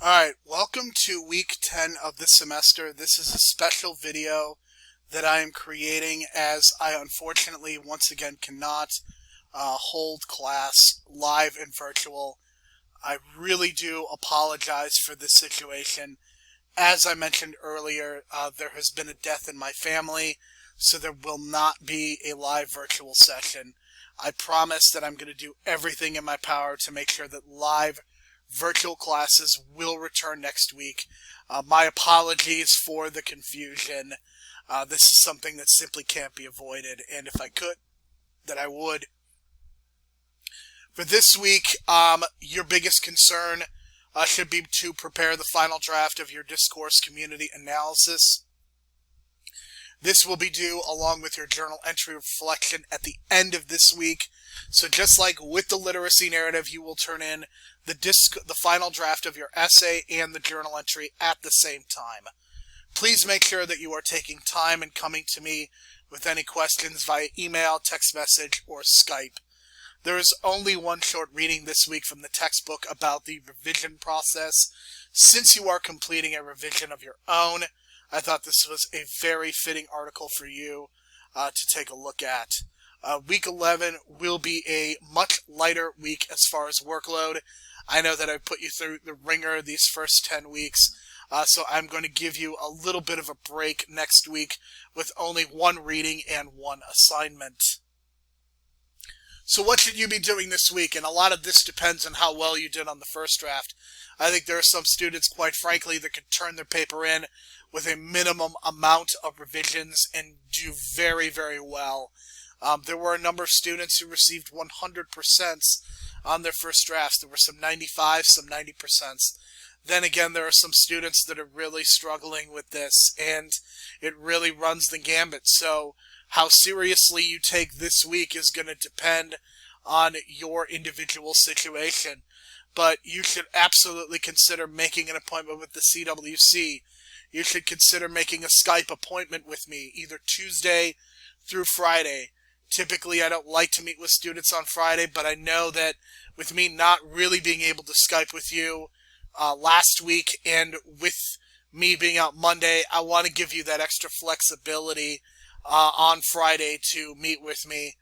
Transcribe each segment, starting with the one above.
Alright, welcome to week 10 of the semester. This is a special video that I am creating as I unfortunately once again cannot hold class live and virtual. I really do apologize for this situation. As I mentioned earlier, there has been a death in my family, so there will not be a live virtual session. I promise that I'm going to do everything in my power to make sure that live virtual classes will return next week. My apologies for the confusion. This is something that simply can't be avoided, and if I could, that I would. For this week, your biggest concern should be to prepare the final draft of your discourse community analysis. This will be due along with your journal entry reflection at the end of this week. So just like with the literacy narrative, you will turn in the final draft of your essay and the journal entry at the same time. Please make sure that you are taking time and coming to me with any questions via email, text message, or Skype. There is only one short reading this week from the textbook about the revision process. Since you are completing a revision of your own, I thought this was a very fitting article for you to take a look at. Week 11 will be a much lighter week as far as workload. I know that I put you through the ringer these first 10 weeks, so I'm going to give you a little bit of a break next week with only one reading and one assignment. So what should you be doing this week? And a lot of this depends on how well you did on the first draft. I think there are some students, quite frankly, that could turn their paper in with a minimum amount of revisions and do very, very well. There were a number of students who received 100% on their first drafts. There were some 95, some 90%. Then again, there are some students that are really struggling with this, and it really runs the gambit. So how seriously you take this week is going to depend on your individual situation. But you should absolutely consider making an appointment with the CWC. You should consider making a Skype appointment with me, either Tuesday through Friday. Typically, I don't like to meet with students on Friday, but I know that with me not really being able to Skype with you last week and with me being out Monday, I want to give you that extra flexibility on Friday to meet with me.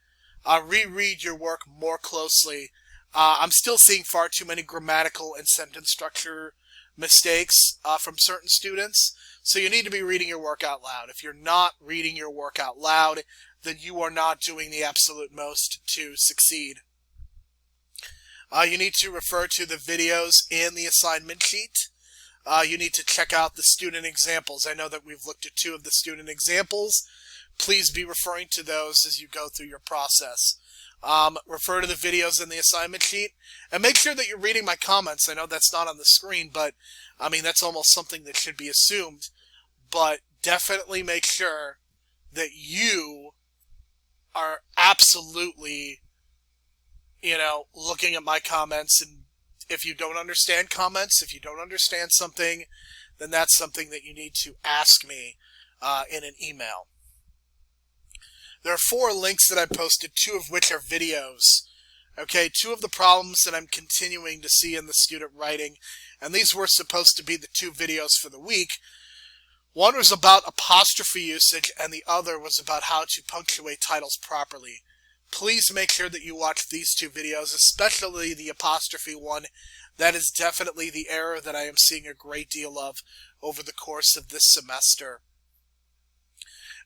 Reread your work more closely. I'm still seeing far too many grammatical and sentence structure mistakes from certain students, so you need to be reading your work out loud. If you're not reading your work out loud, then you are not doing the absolute most to succeed. You need to refer to the videos in the assignment sheet. You need to check out the student examples. I know that we've looked at 2 of the student examples. Please be referring to those as you go through your process. Refer to the videos in the assignment sheet, and make sure that you're reading my comments. I know that's not on the screen, but I mean, that's almost something that should be assumed. But definitely make sure that you are absolutely, looking at my comments. And if you don't understand comments, if you don't understand something, then that's something that you need to ask me in an email. There are 4 links that I posted, 2 of which are videos. Okay, 2 of the problems that I'm continuing to see in the student writing, and these were supposed to be the 2 videos for the week. One was about apostrophe usage, and the other was about how to punctuate titles properly. Please make sure that you watch these 2 videos, especially the apostrophe one. That is definitely the error that I am seeing a great deal of over the course of this semester.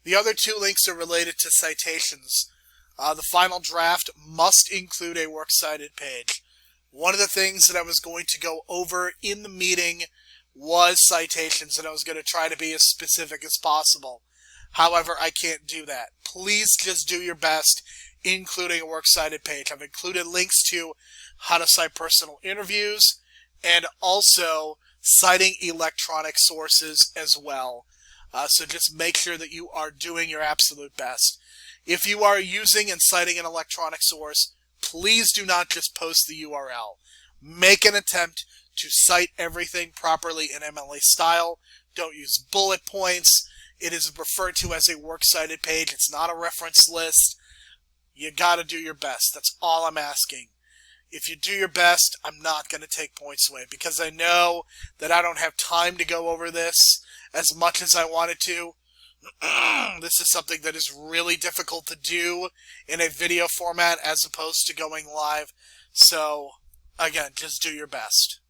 The other 2 links are related to citations. The final draft must include a works cited page. One of the things that I was going to go over in the meeting was citations, and I was going to try to be as specific as possible. However, I can't do that. Please just do your best, including a works cited page. I've included links to how to cite personal interviews and also citing electronic sources as well. So just make sure that you are doing your absolute best. If you are using and citing an electronic source, please do not just post the URL. Make an attempt to cite everything properly in MLA style. Don't use bullet points. It is referred to as a works cited page. It's not a reference list. You gotta do your best. That's all I'm asking. If you do your best, I'm not going to take points away because I know that I don't have time to go over this as much as I wanted to. This is something that is really difficult to do in a video format as opposed to going live. So, again, just do your best.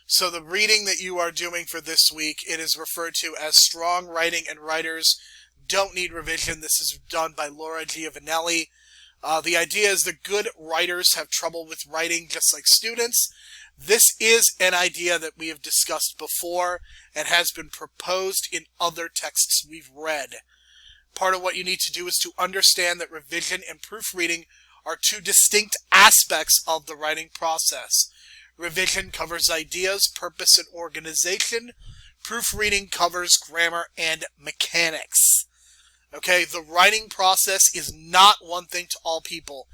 So the reading that you are doing for this week, it is referred to as Strong Writing and Writers Don't Need Revision. This is done by Laura Giovanelli. The idea is that good writers have trouble with writing just like students. This is an idea that we have discussed before and has been proposed in other texts we've read. Part of what you need to do is to understand that revision and proofreading are two distinct aspects of the writing process. Revision covers ideas, purpose, and organization. Proofreading covers grammar and mechanics. Okay, the writing process is not one thing to all people.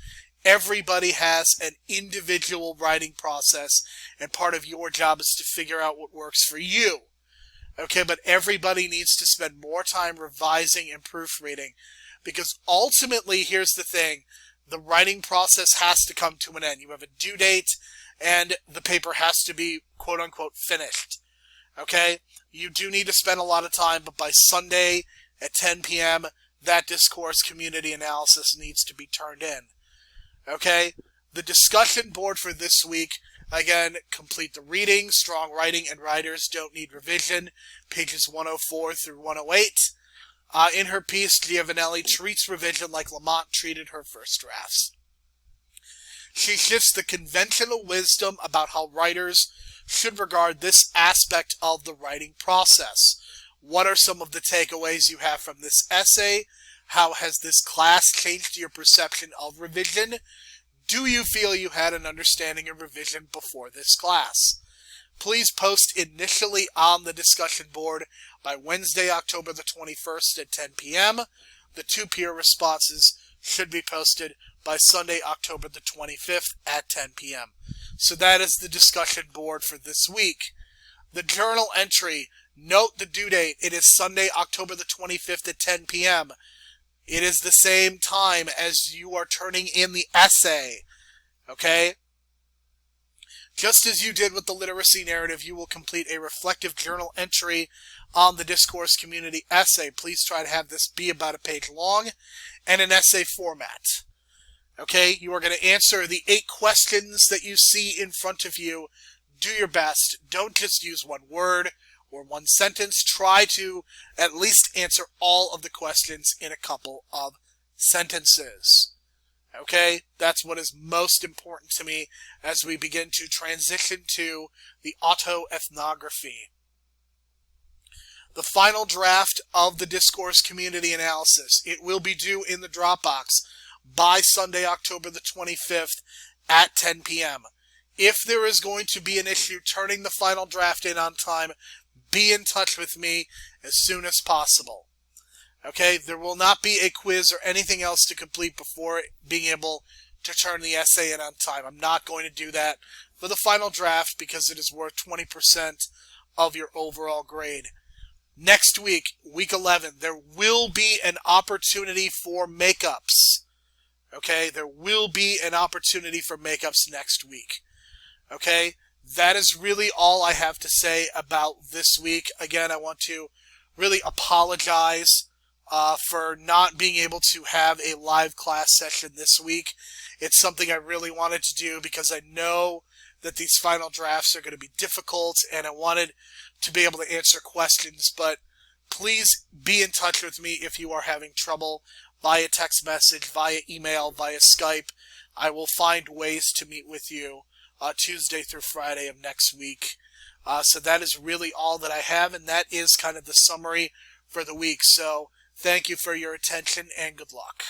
Everybody has an individual writing process, and part of your job is to figure out what works for you. Okay, but everybody needs to spend more time revising and proofreading, because ultimately, here's the thing, the writing process has to come to an end. You have a due date, and the paper has to be, quote-unquote, finished. Okay, you do need to spend a lot of time, but by Sunday at 10 p.m., that discourse community analysis needs to be turned in. Okay, the discussion board for this week, again, complete the reading. Strong Writing and Writers Don't Need Revision, pages 104 through 108. In her piece, Giovanelli treats revision like Lamont treated her first drafts. She shifts the conventional wisdom about how writers should regard this aspect of the writing process. What are some of the takeaways you have from this essay? How has this class changed your perception of revision? Do you feel you had an understanding of revision before this class? Please post initially on the discussion board by Wednesday, October the 21st at 10 p.m. The 2 peer responses should be posted by Sunday, October the 25th at 10 p.m. So that is the discussion board for this week. The journal entry, note the due date. It is Sunday, October the 25th at 10 p.m. It is the same time as you are turning in the essay. Okay? Just as you did with the literacy narrative, you will complete a reflective journal entry on the discourse community essay. Please try to have this be about a page long and an essay format. Okay? You are going to answer the 8 questions that you see in front of you. Do your best. Don't just use one word or one sentence. Try to at least answer all of the questions in a couple of sentences. Okay? That's what is most important to me as we begin to transition to the autoethnography. The final draft of the discourse community analysis, it will be due in the Dropbox by Sunday, October the 25th at 10 p.m. If there is going to be an issue turning the final draft in on time, be in touch with me as soon as possible. Okay, there will not be a quiz or anything else to complete before being able to turn the essay in on time. I'm not going to do that for the final draft because it is worth 20% of your overall grade. Next week, week 11, there will be an opportunity for makeups. Okay, there will be an opportunity for makeups next week. Okay, that is really all I have to say about this week. Again, I want to really apologize for not being able to have a live class session this week. It's something I really wanted to do because I know that these final drafts are going to be difficult and I wanted to be able to answer questions, but please be in touch with me if you are having trouble via text message, via email, via Skype. I will find ways to meet with you Tuesday through Friday of next week. So that is really all that I have, and that is kind of the summary for the week. So thank you for your attention, and good luck.